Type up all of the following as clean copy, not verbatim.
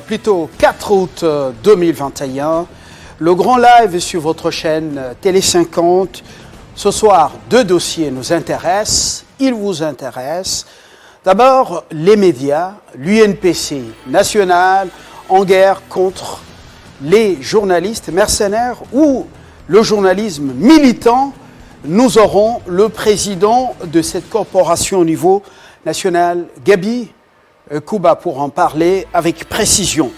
plutôt 4 août 2021. Le grand live sur votre chaîne Télé 50. Ce soir, 2 dossiers nous intéressent. Ils vous intéressent. D'abord, les médias, l'UNPC national en guerre contre les journalistes mercenaires ou le journalisme militant. Nous aurons le président de cette corporation au niveau national, Gaby Kouba, pour en parler avec précision.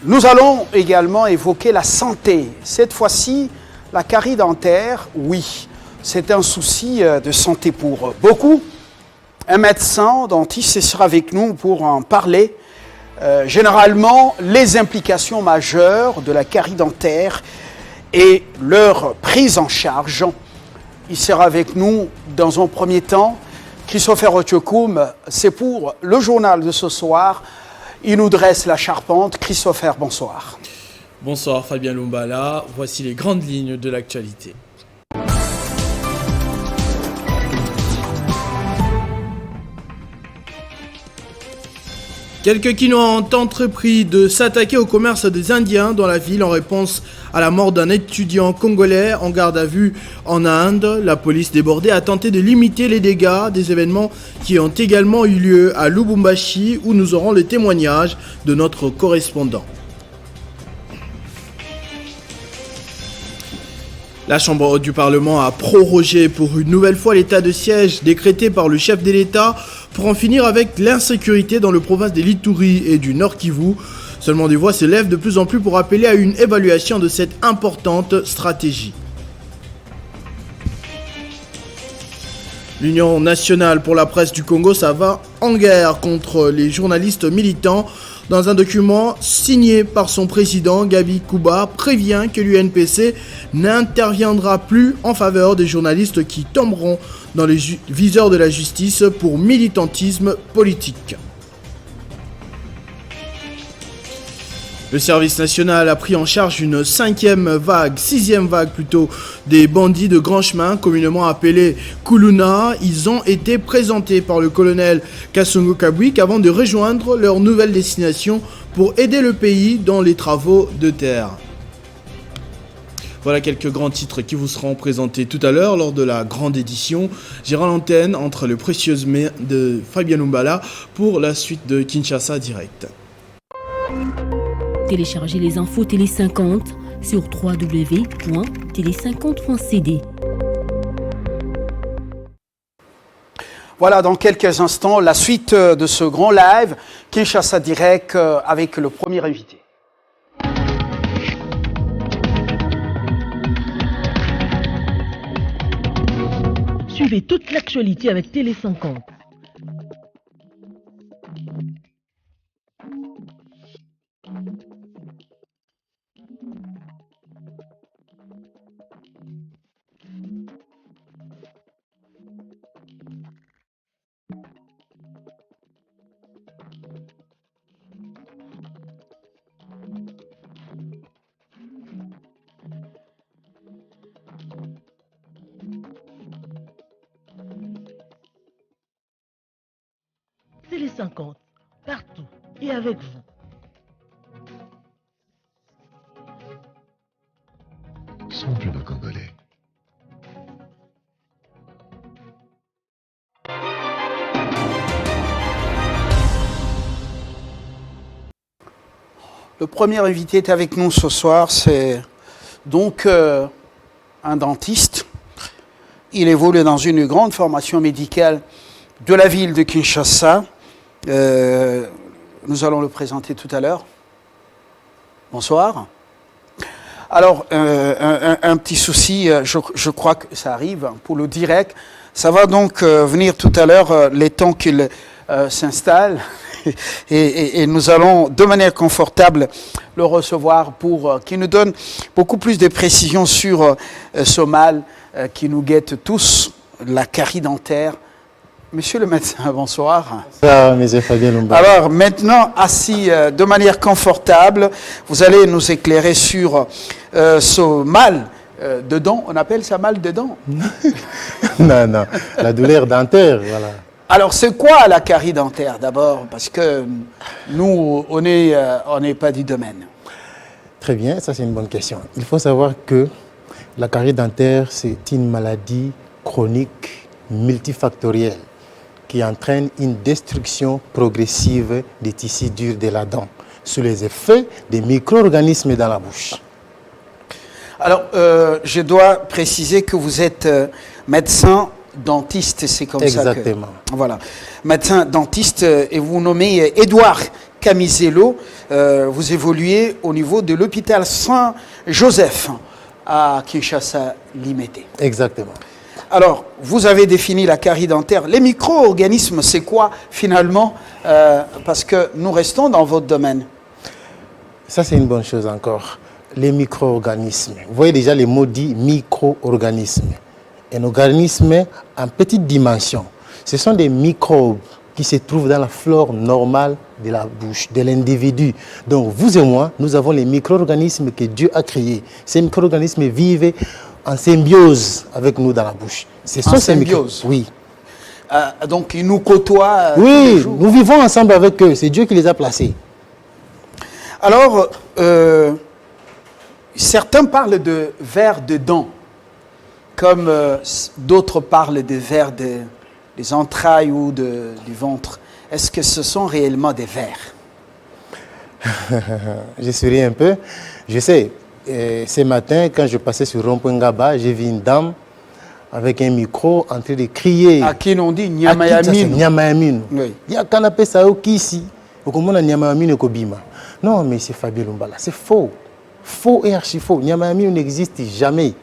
Nous allons également évoquer la santé. Cette fois-ci, la carie dentaire, oui, c'est un souci de santé pour beaucoup. Un médecin dentiste sera avec nous pour en parler. Généralement, les implications majeures de la carie dentaire et leur prise en charge. Il sera avec nous dans un premier temps. Christopher Otiokoum, c'est pour le journal de ce soir. Il nous dresse la charpente. Christopher, bonsoir. Bonsoir Fabien Lumbala. Voici les grandes lignes de l'actualité. Quelques Quinois ont entrepris de s'attaquer au commerce des Indiens dans la ville en réponse à la mort d'un étudiant congolais en garde à vue en Inde. La police débordée a tenté de limiter les dégâts des événements qui ont également eu lieu à Lubumbashi où nous aurons le témoignage de notre correspondant. La Chambre du Parlement a prorogé pour une nouvelle fois l'état de siège décrété par le chef de l'État pour en finir avec l'insécurité dans le province de l'Ituri et du Nord Kivu. Seulement des voix se lèvent de plus en plus pour appeler à une évaluation de cette importante stratégie. L'Union nationale pour la presse du Congo, ça va en guerre contre les journalistes militants. Dans un document signé par son président, Gaby Kouba prévient que l'UNPC n'interviendra plus en faveur des journalistes qui tomberont dans les viseurs de la justice pour militantisme politique. Le service national a pris en charge une sixième vague plutôt, des bandits de grand chemin, communément appelés Kuluna. Ils ont été présentés par le colonel Kassongo Kabwik avant de rejoindre leur nouvelle destination pour aider le pays dans les travaux de terre. Voilà quelques grands titres qui vous seront présentés tout à l'heure lors de la grande édition. J'ai rendu l'antenne entre le précieux main de Fabien Lumbala pour la suite de Kinshasa Direct. Téléchargez les infos Télé 50 sur www.tele50.cd. Voilà, dans quelques instants, la suite de ce grand live, Kinshasa Direct, avec le premier invité. Suivez toute l'actualité avec Télé 50. Télé 50, partout et avec vous. Sont de nos Congolais. Le premier invité est avec nous ce soir, c'est donc un dentiste. Il évolue dans une grande formation médicale de la ville de Kinshasa. Nous allons le présenter tout à l'heure. Bonsoir. Alors, un petit souci, je crois que ça arrive pour le direct. Ça va donc venir tout à l'heure, les temps qu'il s'installe. Et nous allons, de manière confortable, le recevoir pour qu'il nous donne beaucoup plus de précisions sur ce mal qui nous guette tous, la carie dentaire. Monsieur le médecin, bonsoir. Bonsoir, monsieur Fabien Lumbala. Alors, maintenant, assis de manière confortable, vous allez nous éclairer sur ce mal de dents. On appelle ça mal de dents? Non, la douleur dentaire, voilà. Alors, c'est quoi la carie dentaire d'abord? Parce que nous, on n'est pas du domaine. Très bien, ça c'est une bonne question. Il faut savoir que la carie dentaire, c'est une maladie chronique multifactorielle qui entraîne une destruction progressive des tissus durs de la dent sous les effets des micro-organismes dans la bouche. Alors, je dois préciser que vous êtes médecin dentiste, c'est comme Exactement. ça que... Voilà. Médecin dentiste, et vous nommez Édouard Camisello. Vous évoluez au niveau de l'hôpital Saint-Joseph à Kinshasa, Limité. Exactement. Alors, vous avez défini la carie dentaire. Les micro-organismes, c'est quoi finalement? Parce que nous restons dans votre domaine. Ça, c'est une bonne chose encore. Les micro-organismes. Vous voyez déjà les mots dits micro-organismes. Un organisme en petite dimension. Ce sont des microbes qui se trouvent dans la flore normale de la bouche, de l'individu. Donc, vous et moi, nous avons les micro-organismes que Dieu a créés. Ces micro-organismes vivent en symbiose avec nous dans la bouche. Ce sont ces symbiose? Oui. Donc, ils nous côtoient tous les Oui, jours. nous vivons ensemble avec eux. C'est Dieu qui les a placés. Alors, certains parlent de vers de dents, comme d'autres parlent de vers des entrailles ou du ventre. Est-ce que ce sont réellement des vers? Je souris un peu. Je sais, ce matin, quand je passais sur Rond-Point Ngaba, j'ai vu une dame avec un micro en train de crier. À qui on dit Nyamayaminu. Nyamayaminu. Oui. Il y a qu'un appel ça au Kisi. Comment on a Nyamayaminu Kobima? Non, mais c'est Fabien Lumbala. C'est faux. Faux et archi faux. Nyamayaminu n'existe jamais.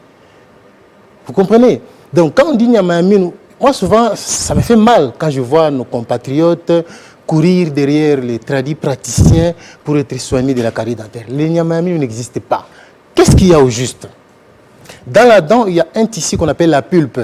Vous comprenez? Donc, quand on dit Nyamayaminu, moi souvent, ça me fait mal quand je vois nos compatriotes courir derrière les tradis praticiens pour être soignés de la carie dentaire. Les Nyamayaminu n'existent pas. Qu'est-ce qu'il y a au juste? Dans la dent, il y a un tissu qu'on appelle la pulpe.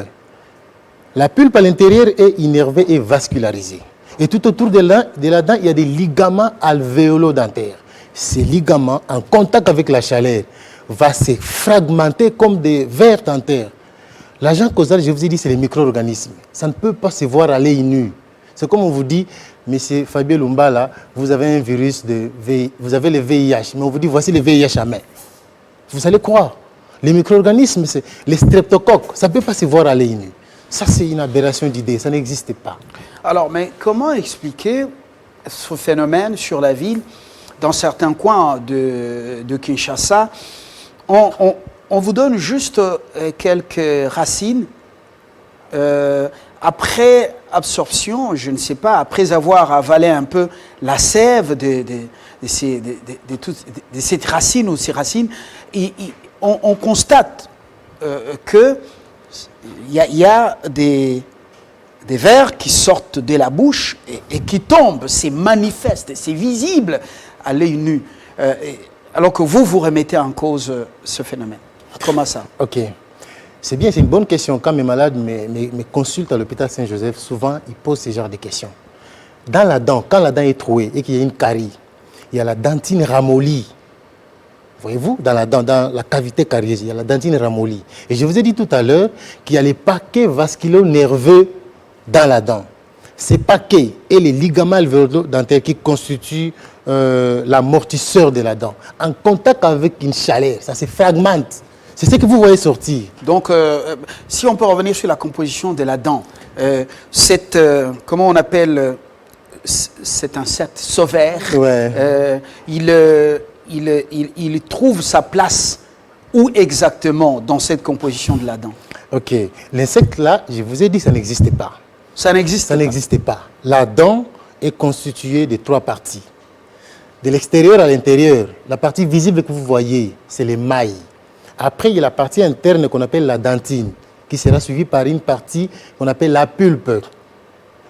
La pulpe à l'intérieur est innervée et vascularisée. Et tout autour de la dent, il y a des ligaments alvéolo-dentaires. Ces ligaments, en contact avec la chaleur, vont se fragmenter comme des vers dentaires. L'agent causal, je vous ai dit, c'est les micro-organismes. Ça ne peut pas se voir à l'œil nu. C'est comme on vous dit, monsieur Fabien Lumbala, vous avez un virus vous avez le VIH, mais on vous dit, voici le VIH à main. Vous allez croire. Les micro-organismes, c'est les streptocoques, ça ne peut pas se voir à l'œil nu. Ça, c'est une aberration d'idée, ça n'existe pas. Alors, mais comment expliquer ce phénomène sur la ville? Dans certains coins de Kinshasa, on vous donne juste quelques racines. Après absorption, je ne sais pas, après avoir avalé un peu la sève de cette racine ou ces racines, on constate qu'il y a des vers qui sortent de la bouche et qui tombent. C'est manifeste, c'est visible à l'œil nu. Alors que vous remettez en cause ce phénomène. Comment ça? Ok. C'est bien, c'est une bonne question. Quand mes malades me consultent à l'hôpital Saint-Joseph, souvent, ils posent ce genre de questions. Dans la dent, quand la dent est trouée et qu'il y a une carie, il y a la dentine ramollie. Voyez-vous, dans la dent, dans la cavité carieuse, il y a la dentine ramollie. Et je vous ai dit tout à l'heure qu'il y a les paquets vasculo-nerveux dans la dent. Ces paquets et les ligaments alvéolo-dentaires qui constituent l'amortisseur de la dent, en contact avec une chaleur, ça se fragmente. C'est ce que vous voyez sortir. Donc, si on peut revenir sur la composition de la dent, comment on appelle cet insecte sauvère, Ouais. il trouve sa place où exactement dans cette composition de la dent? Ok. L'insecte là, je vous ai dit, ça n'existe pas. Ça n'existe Ça pas. n'existe pas. La dent est constituée de 3 parties. De l'extérieur à l'intérieur, la partie visible que vous voyez, c'est l'émail. Après, il y a la partie interne qu'on appelle la dentine, qui sera suivie par une partie qu'on appelle la pulpe.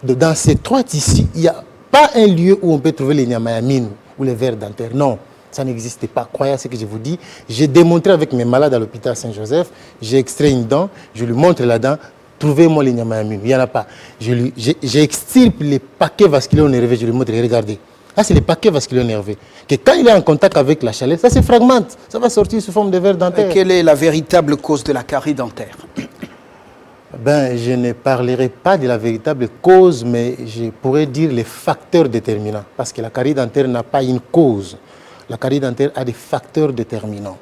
Dans ces 3 tissus, il n'y a pas un lieu où on peut trouver les nyamayamines ou les vers dentaires. Non, ça n'existe pas. Croyez à ce que je vous dis. J'ai démontré avec mes malades à l'hôpital Saint-Joseph, j'ai extrait une dent, je lui montre la dent, trouvez-moi les nyamayamines. Il n'y en a pas. J'extirpe les paquets vasculaires nerveux, je lui montre, regardez. Là, c'est les paquets vasculaires nerveux. Que quand il est en contact avec la chaleur, ça se fragmente. Ça va sortir sous forme de vers dentaires. Quelle est la véritable cause de la carie dentaire? Ben, je ne parlerai pas de la véritable cause, mais je pourrais dire les facteurs déterminants. Parce que la carie dentaire n'a pas une cause. La carie dentaire a des facteurs déterminants.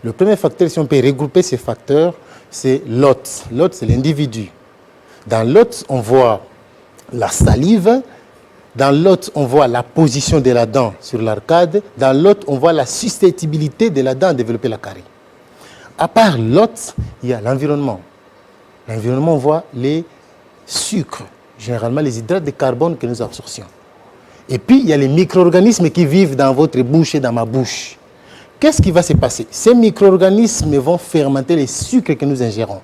Le premier facteur, si on peut regrouper ces facteurs, c'est l'hôte. L'hôte, c'est l'individu. Dans l'hôte, on voit la salive. Dans l'hôte, on voit la position de la dent sur l'arcade. Dans l'hôte, on voit la susceptibilité de la dent à développer la carie. À part l'hôte, il y a l'environnement. L'environnement, on voit les sucres, généralement les hydrates de carbone que nous absorcions. Et puis, il y a les micro-organismes qui vivent dans votre bouche et dans ma bouche. Qu'est-ce qui va se passer? Ces micro-organismes vont fermenter les sucres que nous ingérons.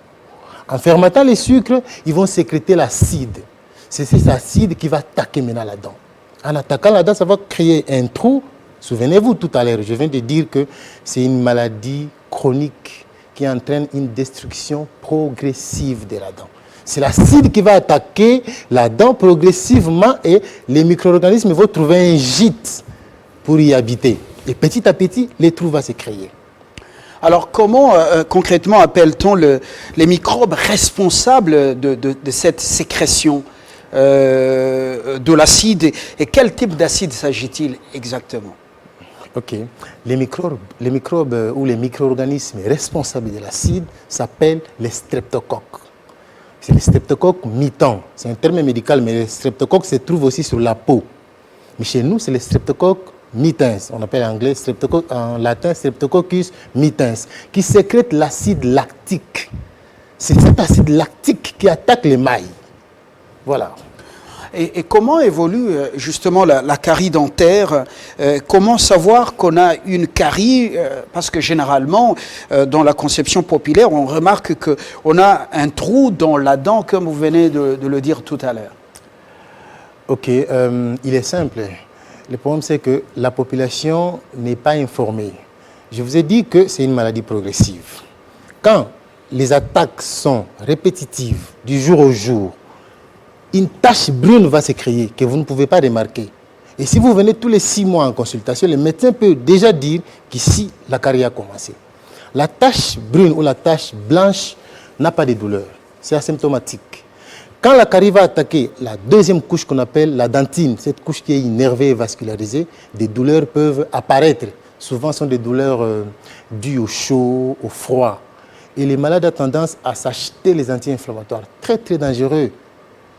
En fermentant les sucres, ils vont sécréter l'acide. C'est cet acide qui va attaquer maintenant la dent. En attaquant la dent, ça va créer un trou. Souvenez-vous tout à l'heure, je viens de dire que c'est une maladie chronique qui entraîne une destruction progressive de la dent. C'est l'acide qui va attaquer la dent progressivement et les micro-organismes vont trouver un gîte pour y habiter. Et petit à petit, les trous vont se créer. Alors, comment concrètement appelle-t-on les microbes responsables de cette sécrétion de l'acide et quel type d'acide s'agit-il exactement? Ok. Les microbes ou les micro-organismes responsables de l'acide s'appellent les streptocoques. C'est les streptocoques mitans. C'est un terme médical, mais les streptocoques se trouvent aussi sur la peau. Mais chez nous, c'est les streptocoques mitens. On appelle en latin Streptococcus mitens, qui sécrète l'acide lactique. C'est cet acide lactique qui attaque l'émail. Voilà. Et comment évolue justement la carie dentaire? Comment savoir qu'on a une carie? Parce que généralement, dans la conception populaire, on remarque qu'on a un trou dans la dent, comme vous venez de le dire tout à l'heure. Ok, il est simple. Le problème, c'est que la population n'est pas informée. Je vous ai dit que c'est une maladie progressive. Quand les attaques sont répétitives du jour au jour, une tache brune va se créer que vous ne pouvez pas remarquer. Et si vous venez tous les 6 mois en consultation, le médecin peut déjà dire qu'ici, la carie a commencé. La tache brune ou la tache blanche n'a pas de douleur. C'est asymptomatique. Quand la carie va attaquer la deuxième couche qu'on appelle la dentine, cette couche qui est innervée et vascularisée, des douleurs peuvent apparaître. Souvent, ce sont des douleurs dues au chaud, au froid. Et les malades ont tendance à s'acheter les anti-inflammatoires. Très, très dangereux.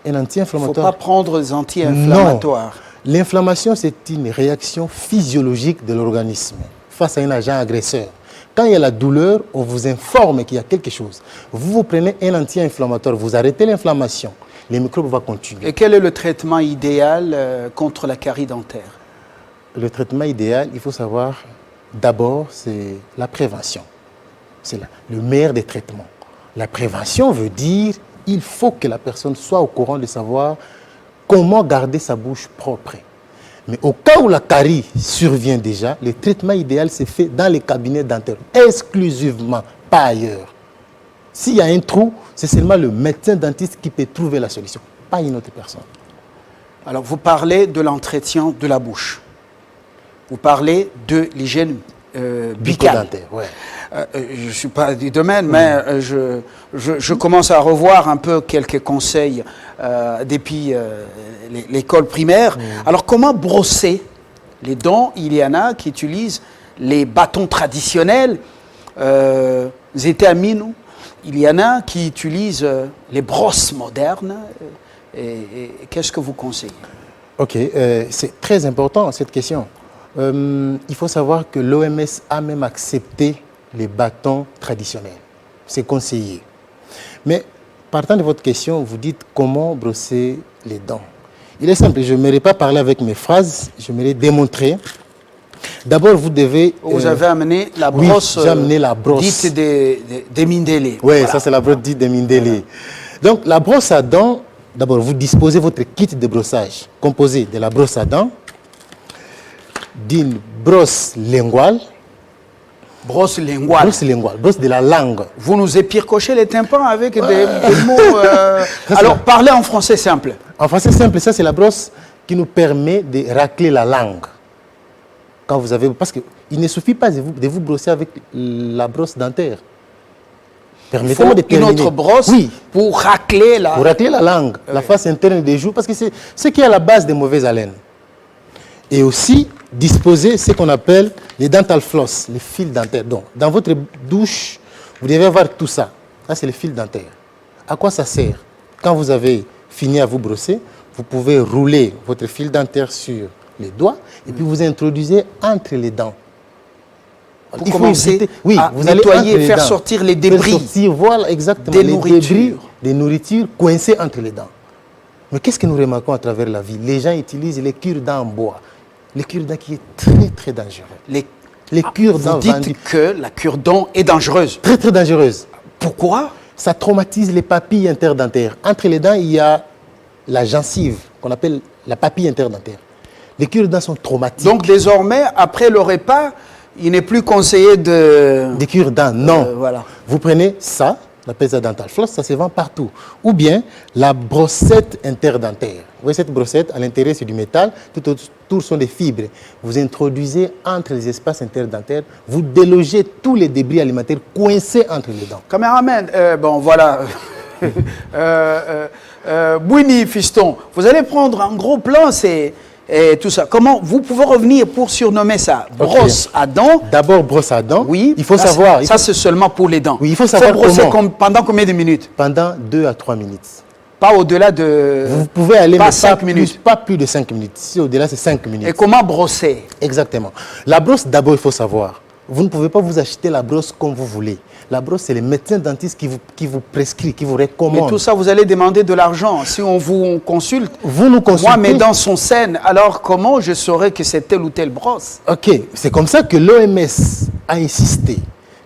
Un anti-inflammatoire. Il ne faut pas prendre des anti-inflammatoires. L'inflammation, c'est une réaction physiologique de l'organisme face à un agent agresseur. Quand il y a la douleur, on vous informe qu'il y a quelque chose. Vous prenez un anti-inflammatoire, vous arrêtez l'inflammation, les microbes vont continuer. Et quel est le traitement idéal contre la carie dentaire? Le traitement idéal, il faut savoir, d'abord, c'est la prévention. C'est le meilleur des traitements. La prévention veut dire il faut que la personne soit au courant de savoir comment garder sa bouche propre. Mais au cas où la carie survient déjà, le traitement idéal se fait dans les cabinets dentaires, exclusivement, pas ailleurs. S'il y a un trou, c'est seulement le médecin dentiste qui peut trouver la solution, pas une autre personne. Alors, vous parlez de l'entretien de la bouche. Vous parlez de l'hygiène buccale. Ouais. Je ne suis pas du domaine, mais je commence à revoir un peu quelques conseils depuis l'école primaire. Alors, comment brosser les dents? Il y en a qui utilisent les bâtons traditionnels, Zetamino. Il y en a qui utilisent les brosses modernes. Et qu'est-ce que vous conseillez? Ok, c'est très important cette question. Il faut savoir que l'OMS a même accepté les bâtons traditionnels. C'est conseillé. Mais partant de votre question, vous dites comment brosser les dents. Il est simple, je n'aimerais pas parler avec mes phrases, je m'aimerais démontrer. D'abord, vous devez... Vous avez amené la brosse, oui, j'ai amené la brosse dite des Mindele. Oui, voilà. Ça c'est la brosse dite des Mindele. Voilà. Donc la brosse à dents, d'abord vous disposez votre kit de brossage composé de la brosse à dents, d'une brosse linguale. Brosse linguale. Brosse linguale, brosse de la langue. Vous nous épircochez les tympans avec des mots... Alors, parlez en français simple. En français simple, ça c'est la brosse qui nous permet de racler la langue. Quand vous avez... Parce qu'il ne suffit pas de vous brosser avec la brosse dentaire. Permettez-moi de terminer. Une autre brosse pour racler la... Pour racler la langue, la face interne des joues, parce que c'est ce qui est à la base des mauvaises haleines. Et aussi, disposer ce qu'on appelle les dental floss, les fils dentaires. Donc, dans votre douche, vous devez avoir tout ça. Ça, c'est les fils dentaires. À quoi ça sert? Quand vous avez fini à vous brosser, vous pouvez rouler votre fil dentaire sur les doigts et puis vous introduisez entre les dents. Pour commencer à vous nettoyer, faire sortir les débris. Faire sortir, voilà, exactement. Des les nourritures. débris, des nourritures coincées entre les dents. Mais qu'est-ce que nous remarquons à travers la vie? Les gens utilisent les cure-dents en bois. Les cure-dents qui est très, très dangereux. Les cure-dents vous dites que la cure-dent est dangereuse. Très, très dangereuse. Pourquoi? Ça traumatise les papilles interdentaires. Entre les dents, il y a la gencive, qu'on appelle la papille interdentaire. Les cure-dents sont traumatiques. Donc désormais, après le repas, il n'est plus conseillé de... Des cure-dents, non. Voilà. Vous prenez ça, on appelle ça dental floss, ça se vend partout. Ou bien la brossette interdentaire. Vous voyez cette brossette, à l'intérieur c'est du métal, tout autour sont des fibres. Vous introduisez entre les espaces interdentaires, vous délogez tous les débris alimentaires coincés entre les dents. Caméraman, bon voilà. Bouini, fiston, vous allez prendre un gros plan, c'est... Et tout ça. Comment vous pouvez revenir pour surnommer ça? Brosse à dents. D'abord, brosse à dents. Oui. Il faut savoir. Ça, c'est seulement pour les dents. Oui, il faut savoir brosser comment. Pendant combien de minutes? Pendant 2 à 3 minutes. Pas au-delà de... Vous pouvez aller, pas mais 5 minutes. Pas plus de 5 minutes. Si au-delà, c'est 5 minutes. Et comment brosser? Exactement. La brosse, d'abord, il faut savoir. Vous ne pouvez pas vous acheter la brosse comme vous voulez. La brosse, c'est les médecins dentistes qui vous prescrivent, qui vous recommandent. Mais tout ça, vous allez demander de l'argent. Si on vous consulte, vous nous consultez. Moi, mes dents sont saines. Alors, comment je saurais que c'est telle ou telle brosse? Ok, c'est comme ça que l'OMS a insisté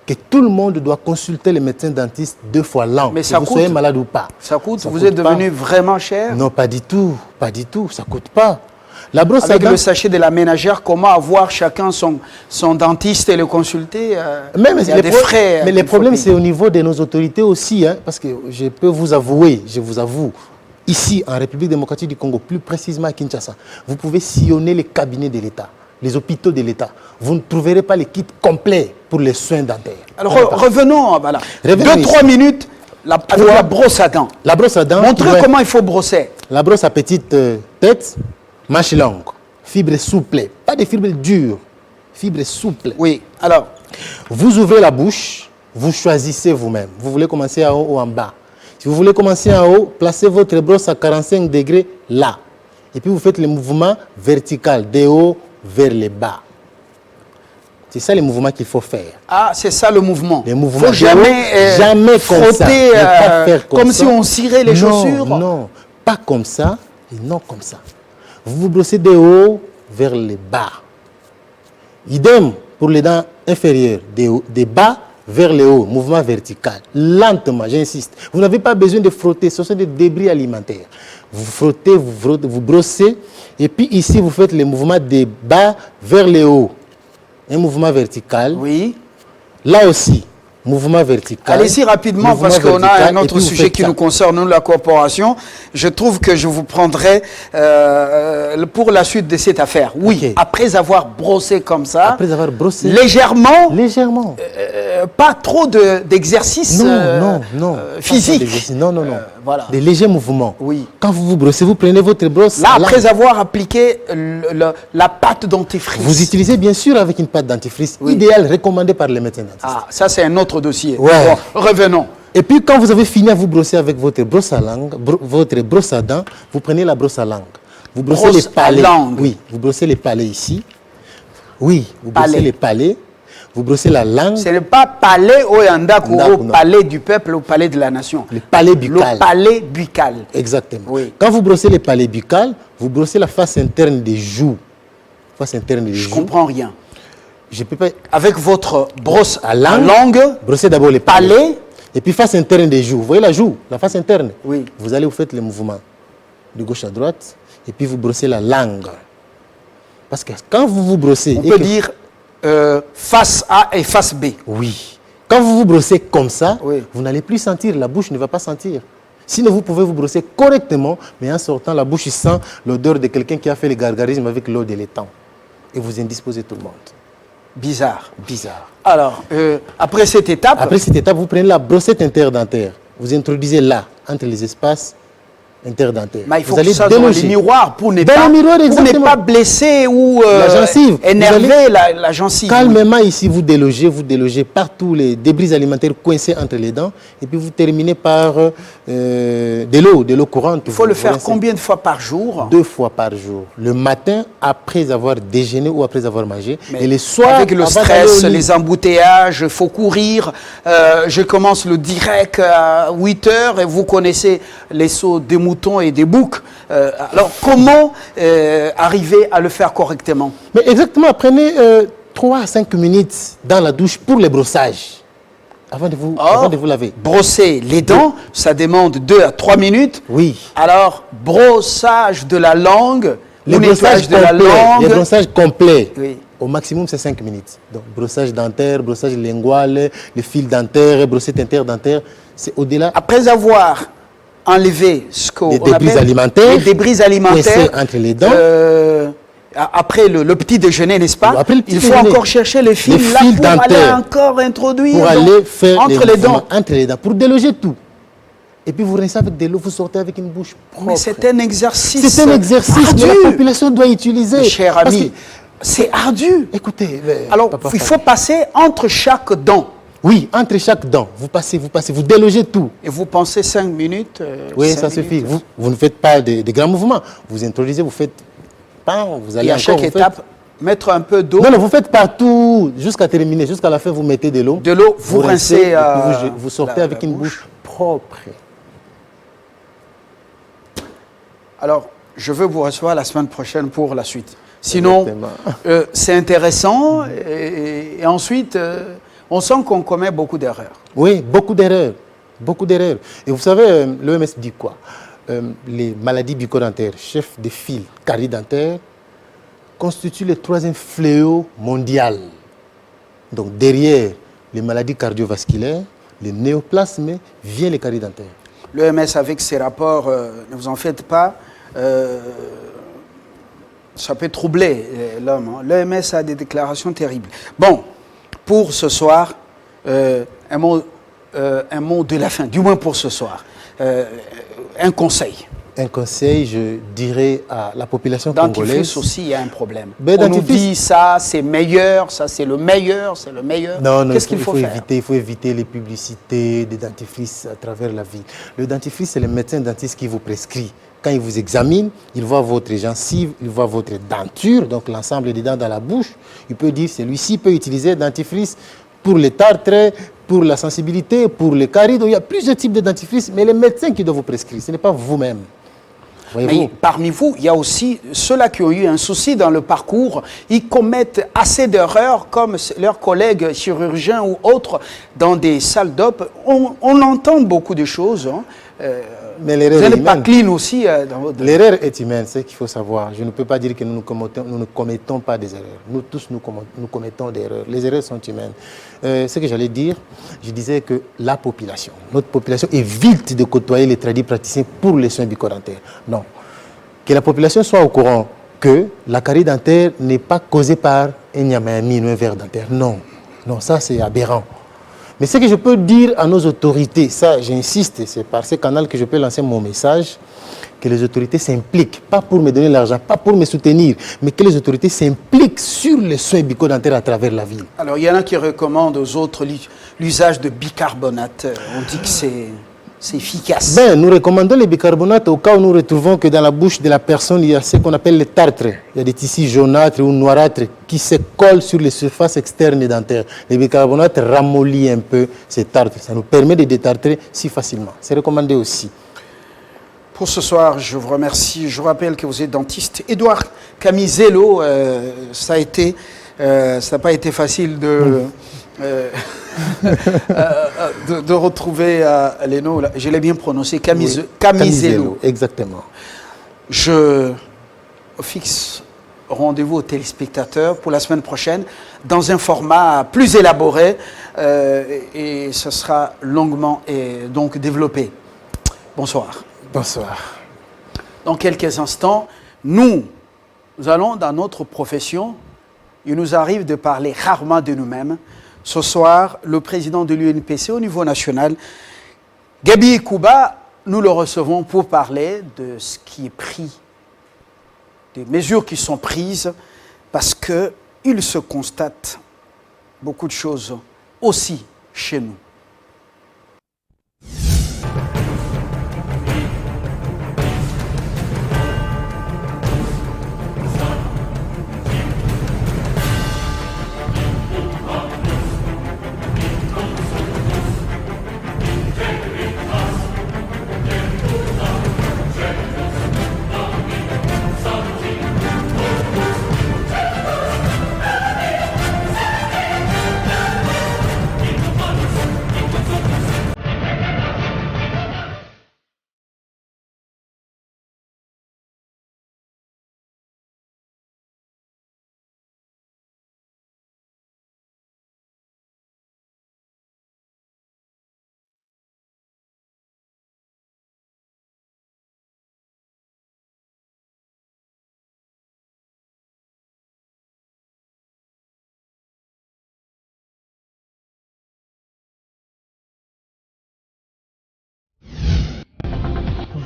que tout le monde doit consulter les médecins dentistes 2 fois l'an. Mais ça que vous coûte. soyez malade ou pas. Ça coûte. Vous êtes devenu vraiment cher? Non, pas du tout. Pas du tout. Ça ne coûte pas. La brosse avec à dents, le sachet de la ménagère, comment avoir chacun son dentiste et le consulter? Même il y a des frais. Mais les problèmes, c'est au niveau de nos autorités aussi. Hein, parce que je peux vous avouer, je vous avoue, ici, en République démocratique du Congo, plus précisément à Kinshasa, vous pouvez sillonner les cabinets de l'État, les hôpitaux de l'État. Vous ne trouverez pas les kits complets pour les soins dentaires. Alors, revenons, voilà. 2-3 minutes avec la brosse à dents. La brosse à dents. Montrez comment il faut brosser. La brosse à petite tête. Manche longue, fibre souple, pas de fibres dures, fibre souple. Oui, alors. Vous ouvrez la bouche, vous choisissez vous-même. Vous voulez commencer en haut ou en bas. Si vous voulez commencer en haut, placez votre brosse à 45 degrés là. Et puis vous faites le mouvement vertical, de haut vers le bas. C'est ça le mouvement qu'il faut faire. Ah, c'est ça le mouvement. Le mouvement. Faut jamais frotter comme si on cirait les chaussures. Non, pas comme ça et non comme ça. Vous vous brossez de haut vers le bas. Idem pour les dents inférieures, de bas vers le haut, mouvement vertical. Lentement, j'insiste. Vous n'avez pas besoin de frotter, ce sont des débris alimentaires. Vous frottez, vous brossez, et puis ici, vous faites le mouvement de bas vers le haut. Un mouvement vertical. Oui. Là aussi, mouvement vertical. Allez-y rapidement parce qu'on a un autre sujet qui nous concerne, nous, la corporation. Je trouve que je vous prendrai pour la suite de cette affaire. Oui, okay. Après avoir brossé comme ça. Après avoir brossé. Légèrement. Légèrement. Pas trop d'exercice physique. Non. Voilà. Des légers mouvements. Oui. Quand vous vous brossez, vous prenez votre brosse. Là, après avoir appliqué la pâte dentifrice. Vous utilisez bien sûr avec une pâte dentifrice idéale, recommandée par les médecins dentistes. Ah, ça c'est un autre dossier. Ouais. Bon, revenons. Et puis quand vous avez fini à vous brosser avec votre brosse à langue, votre brosse à dents, vous prenez la brosse à langue. Vous brossez les palais. Oui, vous brossez les palais ici. Oui, vous brossez les palais. Vous brossez la langue. Ce n'est pas palais au Yandakou, au palais du peuple, au palais de la nation. Le palais buccal. Le palais buccal. Exactement. Oui. Quand vous brossez le palais buccal, vous brossez la face interne des joues. Face interne des joues. Je ne comprends rien. Je peux pas... Avec votre brosse à langue, brossez d'abord les palais. Et puis face interne des joues. Vous voyez la joue, la face interne. Oui. Vous allez, vous faites le mouvement de gauche à droite. Et puis vous brossez la langue. Parce que quand vous vous brossez... On peut dire... face A et face B. Oui. Quand vous vous brossez comme ça, vous n'allez plus sentir, la bouche ne va pas sentir. Sinon, vous pouvez vous brosser correctement, mais en sortant, la bouche sent l'odeur de quelqu'un qui a fait le gargarisme avec l'eau de l'étang. Et vous indisposez tout le monde. Bizarre. Bizarre. Alors, après cette étape, Après cette étape, vous prenez la brossette interdentaire. Vous introduisez là, entre les espaces interdentaires. mais il faut vous que allez ça soit dans les déloger. miroirs pour ne Dans pas, les miroirs, pour ne exactement. pas blesser ou La gencive. énerver la gencive. Calmement ici, vous délogez partout les débris alimentaires coincés entre les dents. Et puis vous terminez par de l'eau courante. Il faut le faire combien de fois par jour? 2 fois par jour. Le matin, après avoir déjeuné ou après avoir mangé. Mais et le soir, avec le avant d'aller au stress, lit. les embouteillages, il faut courir. Je commence le direct à 8 heures et vous connaissez les sauts des moutons et des boucs. Alors, comment arriver à le faire correctement? Mais exactement, prenez 3 à 5 minutes dans la douche pour les brossages. Avant de vous laver. Brosser les dents, ça demande 2 à 3 minutes. Oui. Alors, brossage de la langue, Les ou nettoyage brossages de la complets, les langue. brossages complets. Oui. Au maximum, c'est 5 minutes. Donc, brossage dentaire, brossage lingual, le fil dentaire, brossette interdentaire, c'est au-delà. Après avoir enlevé ce qu'on Les débris appelle alimentaires, les débris alimentaires coincés entre les dents. Après le petit déjeuner, n'est-ce pas? Après le petit Il faut déjeuner. encore chercher les fils, Les là fils pour aller dentaires. encore introduire Pour donc, aller faire entre les dents. mouvements entre les dents, pour déloger tout. Et puis vous rincez avec de l'eau, vous sortez avec une bouche propre. Mais c'est un exercice. C'est un exercice ardu. que la population doit utiliser. Cher Parce ami, c'est ardu. que, écoutez, Alors, papa il Fadi. faut passer entre chaque dent. Oui, entre chaque dent, vous passez, vous délogez tout. Et vous pensez 5 minutes Oui, 5 ça suffit. minutes. Vous ne faites pas de grands mouvements. Vous introduisez, vous faites pas, vous allez Et à encore, chaque vous faites- étape, mettre un peu d'eau. Non, non, vous faites partout jusqu'à terminer. Jusqu'à la fin, vous mettez de l'eau. De l'eau, vous rincez, et puis vous sortez la avec une bouche propre. Alors, je veux vous recevoir la semaine prochaine pour la suite. Sinon, Exactement. c'est intéressant et ensuite, on sent qu'on commet beaucoup d'erreurs. Oui, beaucoup d'erreurs. Beaucoup d'erreurs. Et vous savez, l'OMS dit quoi? Les maladies bucco-dentaires, chef de file, carie dentaire, constituent le 3e fléau mondial. Donc derrière les maladies cardiovasculaires, les néoplasmes, vient les caries dentaires. L'OMS, avec ses rapports, ne vous en faites pas, ça peut troubler l'homme. Hein. L'OMS a des déclarations terribles. Bon, pour ce soir, un mot de la fin, du moins pour ce soir. Un conseil. Un conseil, je dirais à la population Dentifrice congolaise. aussi, il y a un problème. Ben, On nous dentifrice- dit ça, c'est meilleur, ça c'est le meilleur, c'est le meilleur. Non, non, Qu'est-ce qu'il faut faire? éviter, il faut éviter les publicités des dentifrices à travers la ville. Le dentifrice, c'est le médecin dentiste qui vous prescrit. Quand il vous examine, il voit votre gencive, il voit votre denture, donc l'ensemble des dents dans la bouche. Il peut dire, celui-ci peut utiliser dentifrice pour les tartres, pour la sensibilité, pour les caries. Donc il y a plusieurs types de dentifrice, mais les médecins qui doivent vous prescrire, ce n'est pas vous-même. Voyez-vous? Mais parmi vous, il y a aussi ceux-là qui ont eu un souci dans le parcours. Ils commettent assez d'erreurs comme leurs collègues chirurgiens ou autres dans des salles d'op. On entend beaucoup de choses. Hein. Mais Vous l'erreur est n'êtes pas humaine. clean aussi dans votre... L'erreur est humaine, c'est qu'il faut savoir. Je ne peux pas dire que nous ne commettons pas des erreurs. Nous tous, nous commettons des erreurs. Les erreurs sont humaines. Ce que j'allais dire, je disais que la population, notre population évite de côtoyer les tradis praticiens pour les soins bucco-dentaires. Non. Que la population soit au courant que la carie dentaire n'est pas causée par un yamayamine ou un ver dentaire. Non. Non, ça c'est aberrant. Mais ce que je peux dire à nos autorités, ça j'insiste, c'est par ce canal que je peux lancer mon message, que les autorités s'impliquent, pas pour me donner l'argent, pas pour me soutenir, mais que les autorités s'impliquent sur les soins bucco-dentaires à travers la ville. Alors, il y en a qui recommandent aux autres l'usage de bicarbonate. On dit que c'est efficace. Ben, nous recommandons les bicarbonates au cas où nous retrouvons que dans la bouche de la personne, il y a ce qu'on appelle les tartres. Il y a des tissus jaunâtres ou noirâtres qui se collent sur les surfaces externes dentaires. Les bicarbonates ramollissent un peu ces tartres. Ça nous permet de détartrer si facilement. C'est recommandé aussi. Pour ce soir, je vous remercie. Je vous rappelle que vous êtes dentiste. Édouard Camisello, ça n'a pas été facile de retrouver les noms. Je l'ai bien prononcé, Camisello. Exactement. Je fixe rendez-vous aux téléspectateurs pour la semaine prochaine dans un format plus élaboré et ce sera longuement et donc développé. Bonsoir. Bonsoir. Dans quelques instants, nous allons dans notre profession il nous arrive de parler rarement de nous-mêmes. Ce soir, le président de l'UNPC au niveau national, Gabi Kouba, nous le recevons pour parler de ce qui est pris, des mesures qui sont prises, parce qu'il se constate beaucoup de choses aussi chez nous.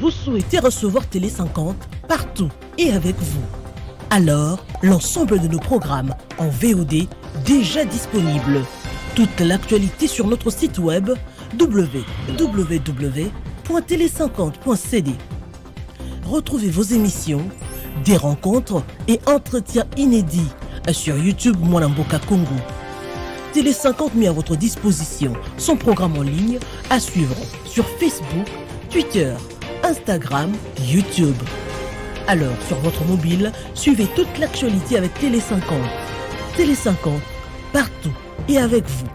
Vous souhaitez recevoir Télé 50 partout et avec vous. Alors, l'ensemble de nos programmes en VOD déjà disponibles. Toute l'actualité sur notre site web www.tele50.cd. Retrouvez vos émissions, des rencontres et entretiens inédits sur YouTube Mwanamboka Congo. Télé 50 met à votre disposition son programme en ligne à suivre sur Facebook, Twitter, Instagram, YouTube. Alors, sur votre mobile, suivez toute l'actualité avec Télé 50. Télé 50, partout et avec vous.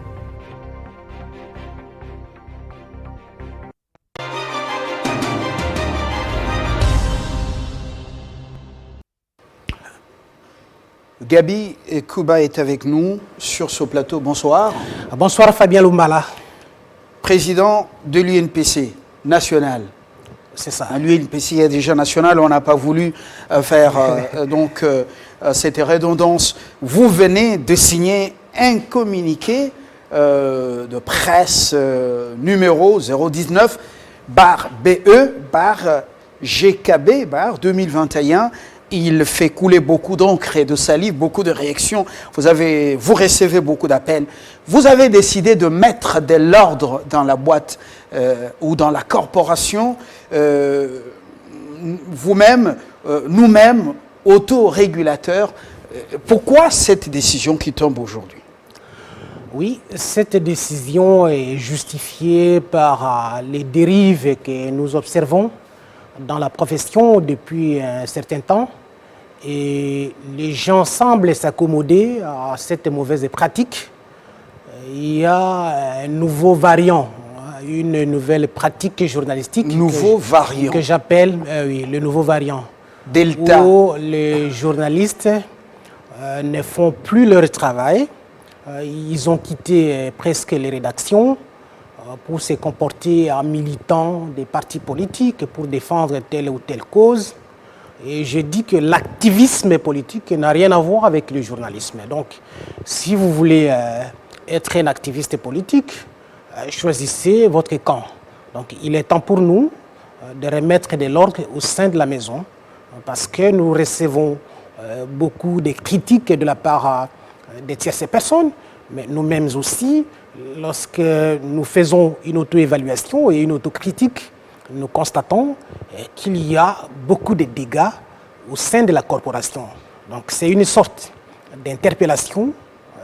Gabi Kouba est avec nous sur ce plateau. Bonsoir. Bonsoir Fabien Lumbala. Président de l'UNPC national. C'est ça. L'UNPC est déjà national, on n'a pas voulu faire cette redondance. Vous venez de signer un communiqué de presse numéro 019/BE/GKB/2021. Il fait couler beaucoup d'encre et de salive, beaucoup de réactions. Vous recevez beaucoup d'appels. Vous avez décidé de mettre de l'ordre dans la boîte ou dans la corporation. Vous-même, nous-mêmes, autorégulateurs. Pourquoi cette décision qui tombe aujourd'hui? Oui, cette décision est justifiée par les dérives que nous observons dans la profession depuis un certain temps, et les gens semblent s'accommoder à cette mauvaise pratique. Il y a un nouveau variant, une nouvelle pratique journalistique que j'appelle le nouveau variant. Delta. Où les journalistes ne font plus leur travail. Ils ont quitté presque les rédactions pour se comporter en militants des partis politiques pour défendre telle ou telle cause. Et je dis que l'activisme politique n'a rien à voir avec le journalisme. Donc, si vous voulez être un activiste politique, choisissez votre camp. Donc, il est temps pour nous de remettre de l'ordre au sein de la maison, parce que nous recevons beaucoup de critiques de la part de tierces personnes, mais nous-mêmes aussi. Lorsque nous faisons une auto-évaluation et une autocritique, nous constatons qu'il y a beaucoup de dégâts au sein de la corporation. Donc c'est une sorte d'interpellation,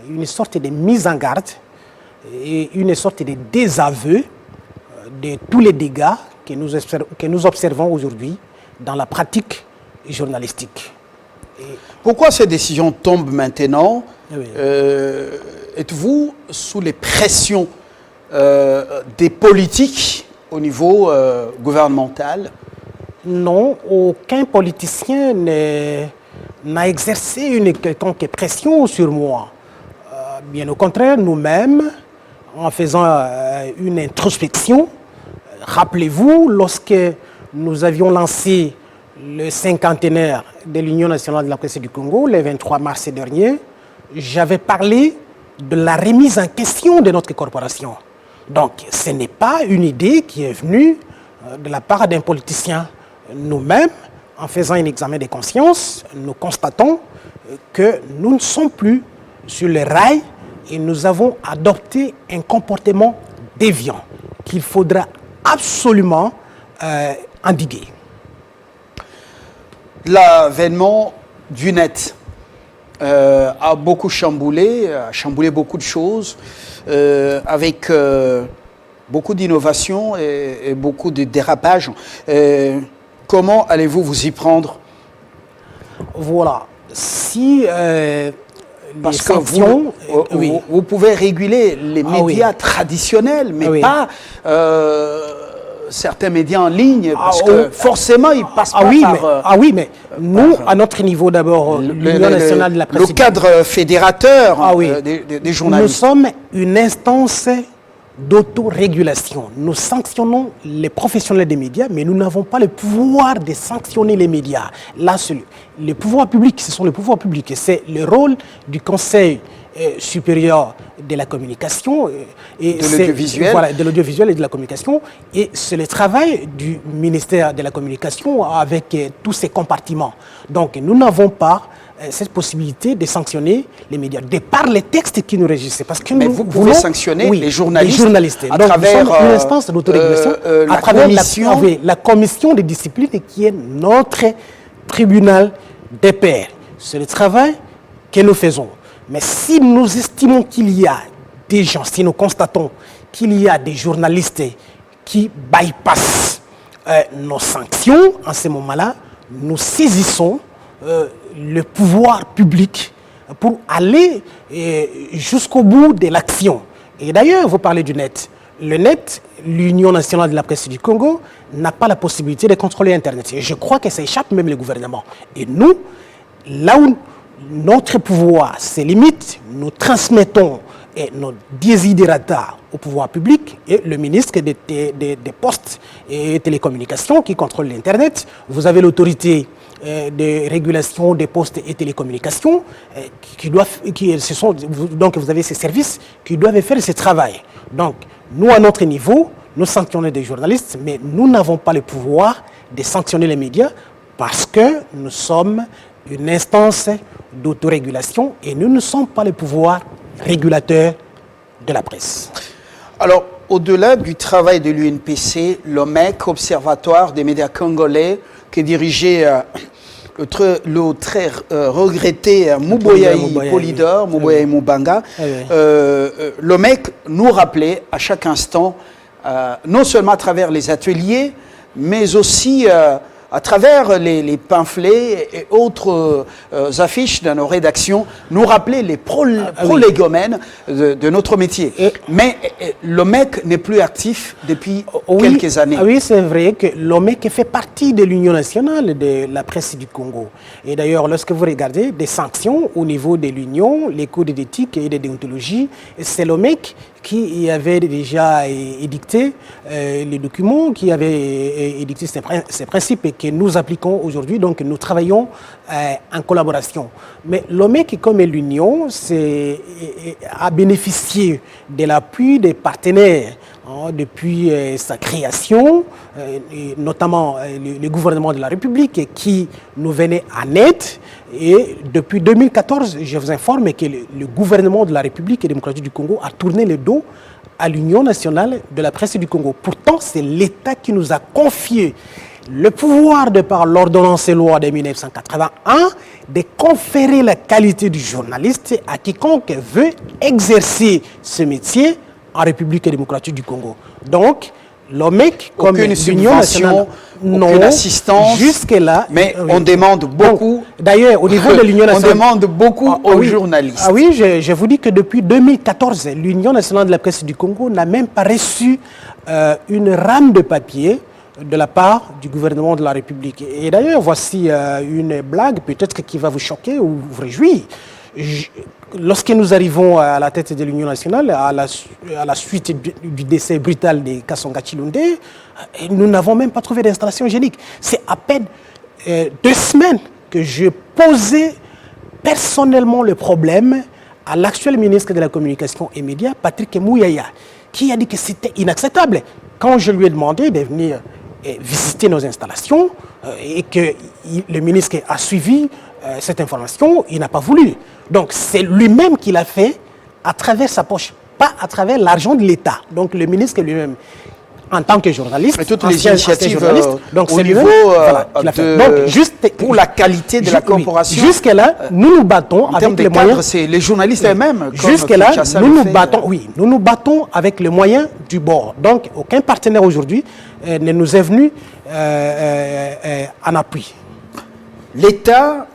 une sorte de mise en garde et une sorte de désaveu de tous les dégâts que nous observons aujourd'hui dans la pratique journalistique. Pourquoi ces décisions tombent maintenant? Oui. Êtes-vous sous les pressions des politiques au niveau gouvernemental? Non, aucun politicien n'a exercé une quelconque pression sur moi. Bien au contraire, nous-mêmes, en faisant une introspection, rappelez-vous, lorsque nous avions lancé le cinquantenaire de l'Union nationale de la presse du Congo, le 23 mars dernier, j'avais parlé de la remise en question de notre corporation. Donc, ce n'est pas une idée qui est venue de la part d'un politicien. Nous-mêmes, en faisant un examen de conscience, nous constatons que nous ne sommes plus sur les rails et nous avons adopté un comportement déviant qu'il faudra absolument endiguer. L'avènement du net a beaucoup chamboulé, beaucoup de choses, avec beaucoup d'innovations et beaucoup de dérapages. Comment allez-vous vous y prendre? Voilà. Si parce que vous pouvez réguler les médias traditionnels, mais pas certains médias en ligne, parce que forcément, ils passent pas par... mais nous, à notre niveau d'abord, l'Union nationale de la presse... Le cadre fédérateur des journalistes. Nous sommes une instance d'autorégulation. Nous sanctionnons les professionnels des médias, mais nous n'avons pas le pouvoir de sanctionner les médias. Là, les pouvoirs publics, ce sont les pouvoirs publics. Et c'est le rôle du Conseil supérieur de la communication et de l'audiovisuel. Voilà, de l'audiovisuel et de la communication. Et c'est le travail du ministère de la Communication avec tous ces compartiments. Donc, nous n'avons pas cette possibilité de sanctionner les médias, de par les textes qui nous régissent. Parce que mais vous pouvez sanctionner les journalistes à travers une instance d'autorégulation, à travers la commission de discipline qui est notre tribunal des pairs. C'est le travail que nous faisons. Mais si nous estimons qu'il y a des gens, si nous constatons qu'il y a des journalistes qui bypassent nos sanctions, en ce moment-là, nous saisissons le pouvoir public pour aller jusqu'au bout de l'action. Et d'ailleurs, vous parlez du net. Le net, l'Union nationale de la presse du Congo, n'a pas la possibilité de contrôler Internet. Et je crois que ça échappe même le gouvernement. Et nous, là où notre pouvoir se limite, nous transmettons nos desiderata au pouvoir public et le ministre des Postes et Télécommunications qui contrôle l'Internet. Vous avez l'autorité de régulation des postes et télécommunications donc vous avez ces services qui doivent faire ce travail. Donc nous à notre niveau, nous sanctionnons des journalistes, mais nous n'avons pas le pouvoir de sanctionner les médias parce que nous sommes une instance d'autorégulation et nous ne sommes pas le pouvoir régulateur de la presse. Alors, au-delà du travail de l'UNPC, l'OMEC, Observatoire des médias congolais, qui est dirigé le très regretté Mouboyaï Polydor, Mouboyaï Moubanga, l'OMEC nous rappelait à chaque instant, non seulement à travers les ateliers, mais aussi à travers les pamphlets et autres affiches dans nos rédactions, nous rappeler les prolégomènes de notre métier. Mais l'OMEC n'est plus actif depuis quelques années. Oui, c'est vrai que l'OMEC fait partie de l'Union nationale de la presse du Congo. Et d'ailleurs, lorsque vous regardez des sanctions au niveau de l'Union, les codes d'éthique et de déontologie, c'est l'OMEC qui avait déjà édicté les documents, qui avait édicté ces principes et que nous appliquons aujourd'hui. Donc nous travaillons en collaboration. Mais l'OMEC, comme l'Union, a bénéficié de l'appui des partenaires depuis sa création, et notamment le gouvernement de la République qui nous venait en aide. Et depuis 2014, je vous informe que le gouvernement de la République démocratique du Congo a tourné le dos à l'Union nationale de la presse du Congo. Pourtant, c'est l'État qui nous a confié le pouvoir, de par l'ordonnance et loi de 1981, de conférer la qualité du journaliste à quiconque veut exercer ce métier en République démocratique du Congo. Donc, l'OMEC, comme l'Union nationale, aucune assistance, jusque-là. Mais on demande beaucoup. D'ailleurs, au niveau de l'Union nationale, on demande beaucoup aux journalistes. Ah oui, je vous dis que depuis 2014, l'Union nationale de la presse du Congo n'a même pas reçu une rame de papier de la part du gouvernement de la République. Et d'ailleurs, voici une blague peut-être qui va vous choquer ou vous réjouir. Lorsque nous arrivons à la tête de l'Union nationale, à la suite du décès brutal de Kasonga Chilunde, nous n'avons même pas trouvé d'installation hygiénique. C'est à peine 2 semaines que je posais personnellement le problème à l'actuel ministre de la Communication et Médias, Patrick Mouyaya, qui a dit que c'était inacceptable. Quand je lui ai demandé de venir visiter nos installations et que le ministre a suivi cette information, il n'a pas voulu. Donc c'est lui-même qui l'a fait à travers sa poche, pas à travers l'argent de l'État. Donc le ministre lui-même, en tant que journaliste, mais toutes les initiatives donc au c'est niveau donc, juste pour la qualité de la corporation. Jusque-là, nous nous battons avec les moyens. C'est les journalistes eux-mêmes. Jusque-là, nous nous battons avec les moyens du bord. Donc aucun partenaire aujourd'hui ne nous est venu en appui. L'État,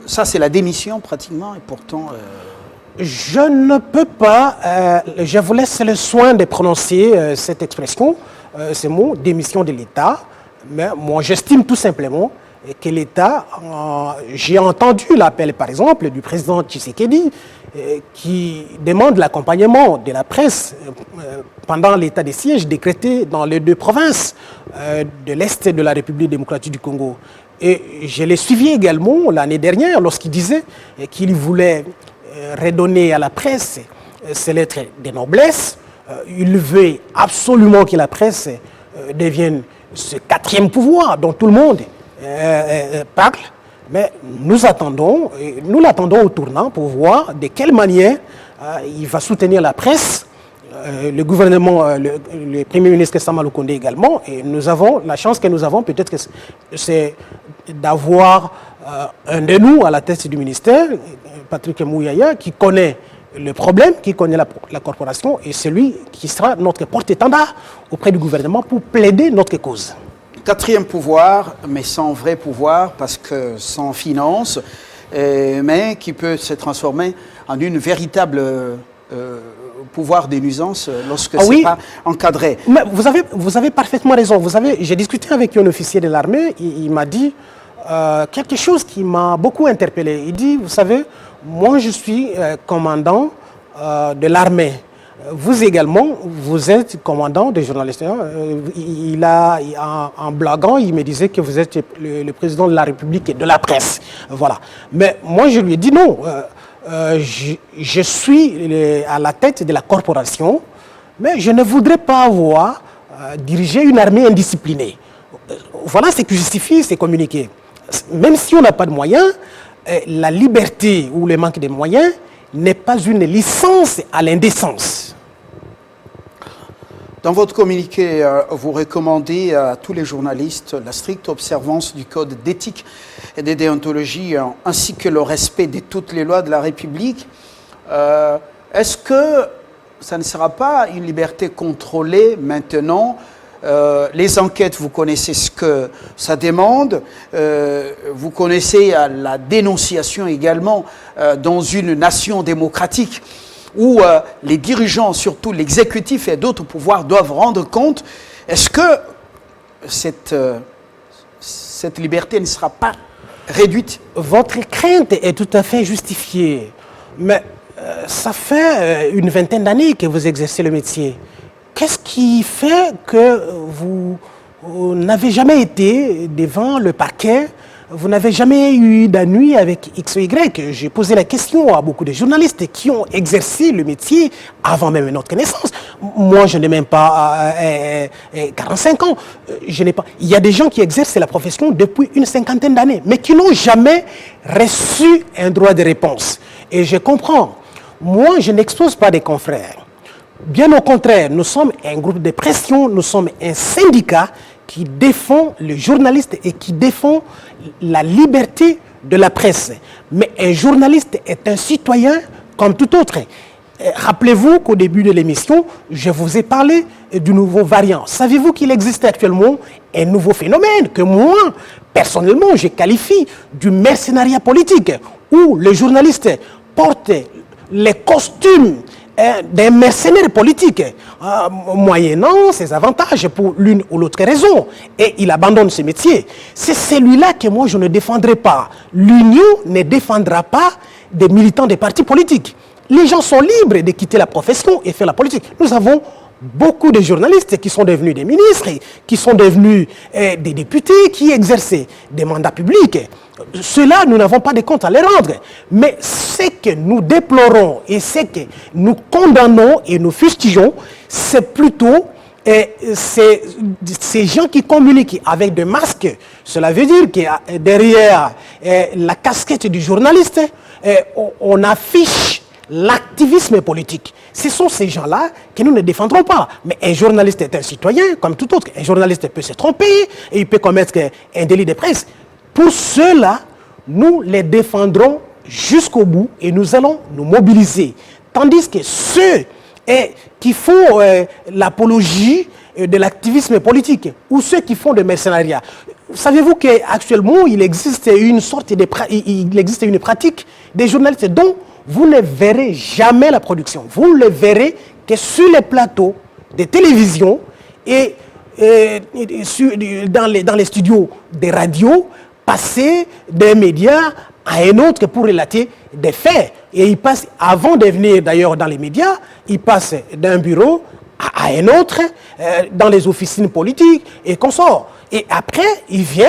ça c'est la démission pratiquement, et pourtant... Je ne peux pas, je vous laisse le soin de prononcer cette expression, ces mots, démission de l'État. Mais moi, j'estime tout simplement que l'État, j'ai entendu l'appel par exemple du président Tshisekedi qui demande l'accompagnement de la presse pendant l'état de siège décrété dans les 2 provinces de l'Est de la République démocratique du Congo. Et je l'ai suivi également l'année dernière lorsqu'il disait qu'il voulait redonner à la presse ses lettres de noblesse. Il veut absolument que la presse devienne ce 4e pouvoir dont tout le monde parle. Mais nous l'attendons au tournant pour voir de quelle manière il va soutenir la presse, le gouvernement, le Premier ministre Sama Lukonde également. Et nous avons, la chance que nous avons peut-être, c'est d'avoir un de nous à la tête du ministère, Patrick Mouyaya, qui connaît le problème, qui connaît la corporation, et celui qui sera notre porte-étendard auprès du gouvernement pour plaider notre cause. 4e pouvoir, mais sans vrai pouvoir, parce que sans finance, mais qui peut se transformer en une véritable pouvoir des nuisances lorsque c'est pas encadré. Mais vous avez parfaitement raison. J'ai discuté avec un officier de l'armée, il m'a dit quelque chose qui m'a beaucoup interpellé. Il dit, vous savez, moi je suis commandant de l'armée. Vous également, vous êtes commandant des journalistes. En blaguant, il me disait que vous êtes le président de la République et de la presse. Voilà. Mais moi, je lui ai dit non. Je suis à la tête de la corporation, mais je ne voudrais pas avoir dirigé une armée indisciplinée. Voilà ce qui justifie ces communiqués. Même si on n'a pas de moyens, la liberté ou le manque de moyens n'est pas une licence à l'indécence. Dans votre communiqué, vous recommandez à tous les journalistes la stricte observance du code d'éthique et de déontologie, ainsi que le respect de toutes les lois de la République. Est-ce que ça ne sera pas une liberté contrôlée maintenant? Les enquêtes, vous connaissez ce que ça demande. Vous connaissez la dénonciation également dans une nation démocratique où les dirigeants, surtout l'exécutif et d'autres pouvoirs, doivent rendre compte. Est-ce que cette liberté ne sera pas réduite? Votre crainte est tout à fait justifiée. Mais ça fait une vingtaine d'années que vous exercez le métier. Qu'est-ce qui fait que vous n'avez jamais été devant le parquet? Vous n'avez jamais eu d'ennui avec X ou Y? J'ai posé la question à beaucoup de journalistes qui ont exercé le métier avant même notre naissance. Moi, je n'ai même pas 45 ans. Il y a des gens qui exercent la profession depuis une 50aine d'années, mais qui n'ont jamais reçu un droit de réponse. Et je comprends. Moi, je n'expose pas des confrères. Bien au contraire, nous sommes un groupe de pression, nous sommes un syndicat qui défend les journalistes et qui défend la liberté de la presse. Mais un journaliste est un citoyen comme tout autre. Rappelez-vous qu'au début de l'émission, je vous ai parlé du nouveau variant. Savez-vous qu'il existe actuellement un nouveau phénomène que moi, personnellement, je qualifie du mercenariat politique, où les journalistes portent les costumes d'un mercenaire politique, moyennant ses avantages pour l'une ou l'autre raison, et il abandonne ce métier. C'est celui-là que moi je ne défendrai pas. L'Union ne défendra pas des militants des partis politiques. Les gens sont libres de quitter la profession et faire la politique. Nous avons beaucoup de journalistes qui sont devenus des ministres, qui sont devenus des députés, qui exerçaient des mandats publics. Ceux-là, nous n'avons pas de compte à les rendre. Mais ce que nous déplorons et ce que nous condamnons et nous fustigeons, c'est plutôt ces gens qui communiquent avec des masques. Cela veut dire que derrière la casquette du journaliste, on affiche l'activisme politique. Ce sont ces gens-là que nous ne défendrons pas. Mais un journaliste est un citoyen, comme tout autre. Un journaliste peut se tromper et il peut commettre un délit de presse. Pour ceux-là, nous les défendrons jusqu'au bout et nous allons nous mobiliser. Tandis que ceux qui font l'apologie de l'activisme politique ou ceux qui font le mercenariat, savez-vous qu'actuellement, il existe une pratique des journalistes dont vous ne verrez jamais la production. Vous ne le verrez que sur les plateaux de télévision et dans les studios des radios, passer des médias à un autre pour relater des faits. Et ils passent, avant de venir d'ailleurs dans les médias, ils passent d'un bureau à un autre, dans les officines politiques et consorts. Et après, ils viennent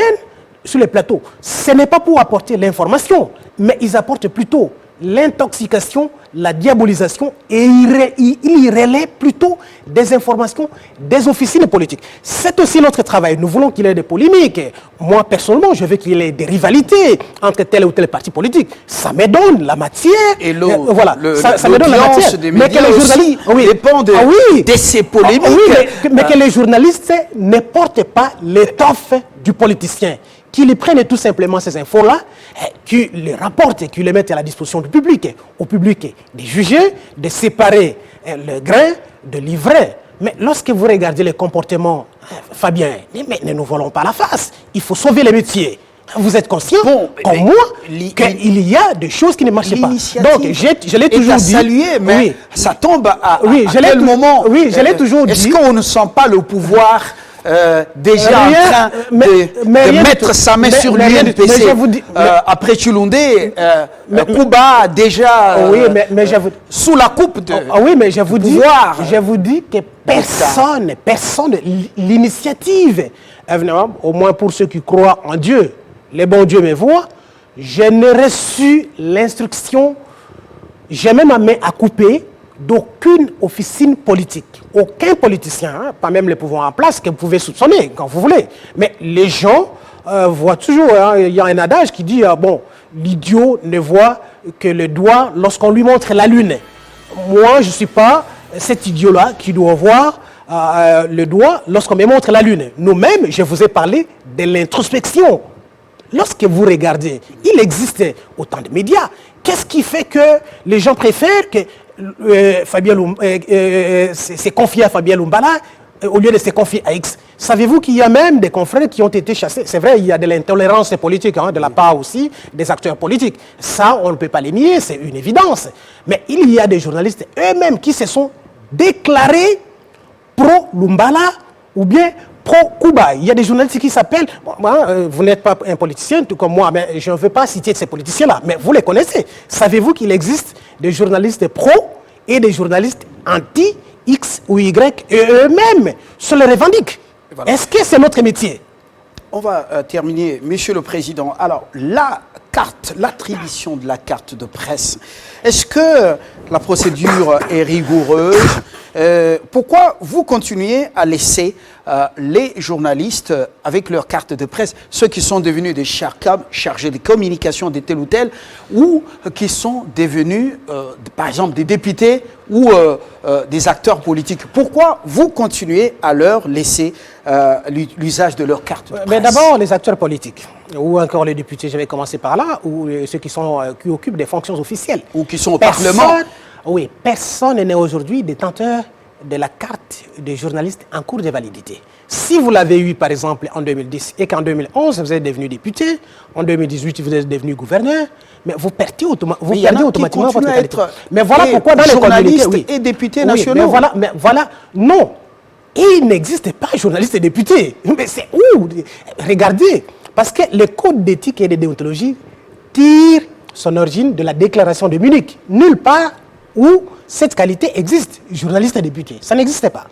sur les plateaux. Ce n'est pas pour apporter l'information, mais ils apportent plutôt l'intoxication, la diabolisation, et il relaie plutôt des informations des officines politiques. C'est aussi notre travail. Nous voulons qu'il y ait des polémiques. Moi, personnellement, je veux qu'il y ait des rivalités entre tel ou tel parti politique. Ça me donne la matière. Et voilà, ça me donne la matière. Des médias mais que les journalistes dépend de ces polémiques. Mais que les journalistes ne portent pas l'étoffe du politicien. Qu'ils prennent tout simplement ces infos-là, qu'ils les rapportent et qu'ils les mettent à la disposition du public. Au public de juger, de séparer le grain de l'ivraie. Mais lorsque vous regardez les comportements, Fabien, mais ne nous volons pas la face. Il faut sauver les métiers. Vous êtes conscient, comme moi, qu'il y a des choses qui ne marchent pas. Donc, je l'ai toujours dit. Salué, mais oui, ça tombe à quel moment? Oui, je l'ai toujours dit. Est-ce qu'on ne sent pas le pouvoir déjà en train de mettre sa main sur l'UNPC après Chulundé, Kouba déjà sous la coupe de oui, mais je vous dis que personne, l'initiative, au moins pour ceux qui croient en Dieu, les bons dieux me voient, je n'ai reçu l'instruction, j'ai même ma main à couper d'aucune officine politique. Aucun politicien, pas même les pouvoirs en place, que vous pouvez soupçonner quand vous voulez. Mais les gens voient toujours, il y a un adage qui dit, bon, l'idiot ne voit que le doigt lorsqu'on lui montre la lune. Moi, je ne suis pas cet idiot-là qui doit voir le doigt lorsqu'on me montre la lune. Nous-mêmes, je vous ai parlé de l'introspection. Lorsque vous regardez, il existe autant de médias. Qu'est-ce qui fait que les gens préfèrent que se confier à Fabien Lumbala au lieu de se confier à X? Savez-vous qu'il y a même des confrères qui ont été chassés? C'est vrai, il y a de l'intolérance politique de la part aussi des acteurs politiques. Ça, on ne peut pas les nier, c'est une évidence. Mais il y a des journalistes eux-mêmes qui se sont déclarés pro-Lumbala ou bien pro-Kouba. Il y a des journalistes qui s'appellent... vous n'êtes pas un politicien, tout comme moi, mais je ne veux pas citer ces politiciens-là, mais vous les connaissez. Savez-vous qu'il existe des journalistes pro et des journalistes anti-X ou Y, et eux-mêmes se les revendiquent? Voilà. Est-ce que c'est notre métier? On va terminer, Monsieur le Président. Alors, la carte, l'attribution de la carte de presse, est-ce que la procédure est rigoureuse? Pourquoi vous continuez à laisser les journalistes avec leur carte de presse, ceux qui sont devenus des chargés de communication de tel ou tel, ou qui sont devenus, par exemple, des députés ou des acteurs politiques? Pourquoi vous continuez à leur laisser l'usage de leur carte de presse? Mais d'abord, les acteurs politiques, ou encore les députés, je vais commencer par là, ou ceux qui occupent des fonctions officielles. Ou qui sont au Parlement. Oui, personne n'est aujourd'hui détenteur de la carte de journaliste en cours de validité. Si vous l'avez eu, par exemple, en 2010 et qu'en 2011, vous êtes devenu député, en 2018, vous êtes devenu gouverneur, mais vous perdez automatiquement votre qualité. Mais voilà pourquoi dans les communiqués... Oui, et députés nationaux. Mais voilà, non. Il n'existe pas journaliste et député. Mais c'est où? Regardez, parce que le code d'éthique et de déontologie tire son origine de la déclaration de Munich. Nulle part où cette qualité existe, journaliste et député. Ça n'existait pas.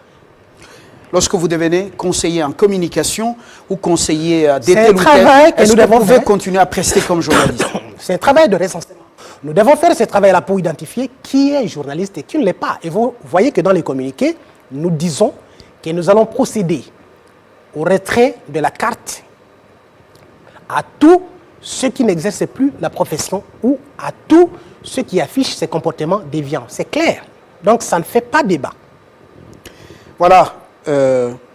Lorsque vous devenez conseiller en communication ou conseiller C'est d'été un ou travail que est-ce nous que vous devons pouvez faire. continuer à prester comme journaliste? C'est un travail de recensement. Nous devons faire ce travail-là pour identifier qui est journaliste et qui ne l'est pas. Et vous voyez que dans les communiqués, nous disons que nous allons procéder au retrait de la carte à tous ceux qui n'exercent plus la profession ou à tous ceux qui affichent ces comportements déviants. C'est clair. Donc ça ne fait pas débat. Voilà,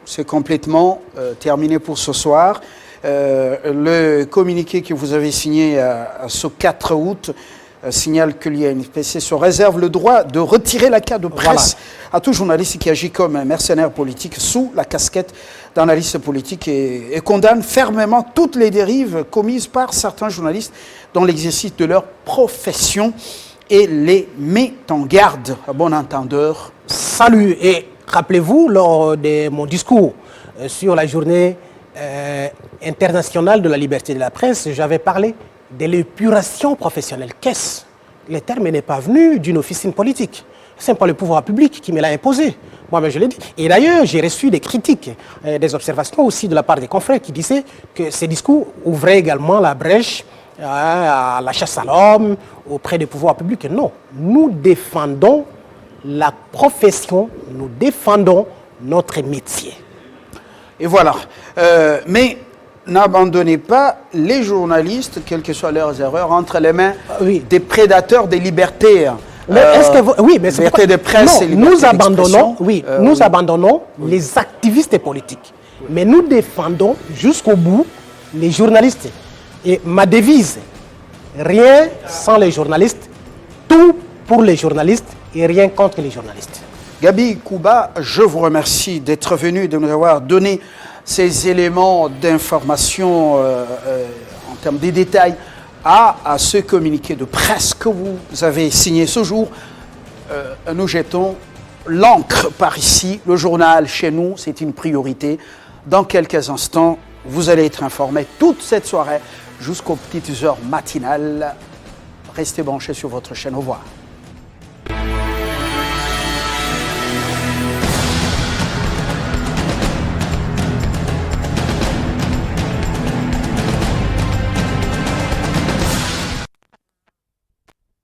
c'est complètement terminé pour ce soir. Le communiqué que vous avez signé ce 4 août signale que l'UNPC se réserve le droit de retirer la carte de presse à tout journaliste qui agit comme un mercenaire politique sous la casquette d'analyste politique et condamne fermement toutes les dérives commises par certains journalistes dans l'exercice de leur profession et les met en garde, à bon entendeur. Salut et rappelez-vous, lors de mon discours sur la journée internationale de la liberté de la presse, j'avais parlé de l'épuration professionnelle. Qu'est-ce? Le terme n'est pas venu d'une officine politique. Ce n'est pas le pouvoir public qui me l'a imposé. Moi-même, je l'ai dit. Et d'ailleurs, j'ai reçu des critiques, des observations aussi de la part des confrères qui disaient que ces discours ouvraient également la brèche à la chasse à l'homme auprès des pouvoirs publics. Non, nous défendons la profession, nous défendons notre métier. Et voilà. Mais n'abandonnez pas les journalistes, quelles que soient leurs erreurs, entre les mains des prédateurs des libertés. Mais est-ce que vous... Oui, mais liberté de presse non, et liberté nous abandonnons, d'expression. nous abandonnons les activistes politiques. Mais nous défendons jusqu'au bout les journalistes. Et ma devise, rien sans les journalistes, tout pour les journalistes et rien contre les journalistes. Gabi Kouba, je vous remercie d'être venu et de nous avoir donné ces éléments d'information en termes de détails à ce communiqué de presse que vous avez signé ce jour. Nous jetons l'encre par ici. Le journal chez nous, c'est une priorité. Dans quelques instants, vous allez être informés toute cette soirée jusqu'aux petites heures matinales. Restez branchés sur votre chaîne. Au revoir.